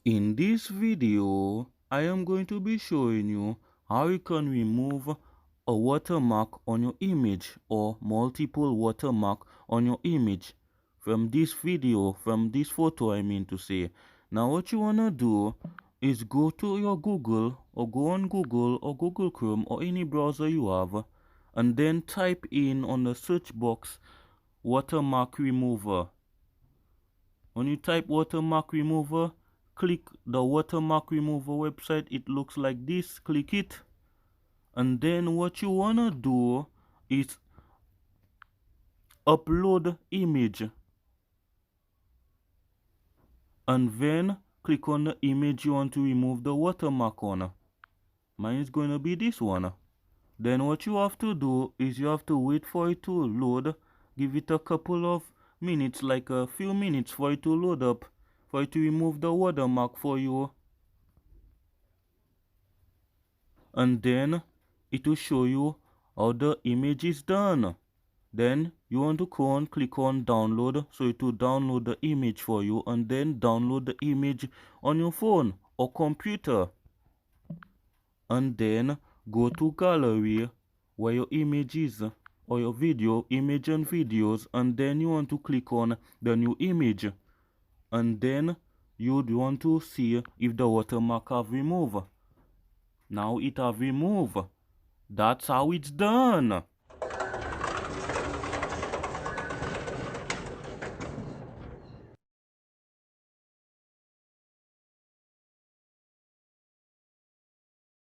In this video, I am going to be showing you how you can remove a watermark on your image or multiple watermark on your image from this photo I mean to say. Now what you want to do is go to your Google or go on Google or Google Chrome or any browser you have and then type in on the search box watermark remover. When you type watermark remover, click the watermark remover website. It looks like this. Click it. And then what you want to do is upload image. And then click on the image you want to remove the watermark on. Mine is going to be this one. Then what you have to do is you have to wait for it to load. Give it a couple of minutes, like a few minutes for it to load up, for it to remove the watermark for you. And then it will show you how the image is done. Then you want to go and click on download, so it will download the image for you, and then download the image on your phone or computer. And then go to gallery where your image is, or your video, image and videos, and then you want to click on the new image. And then you'd want to see if the watermark have removed. Now it have removed. That's how it's done.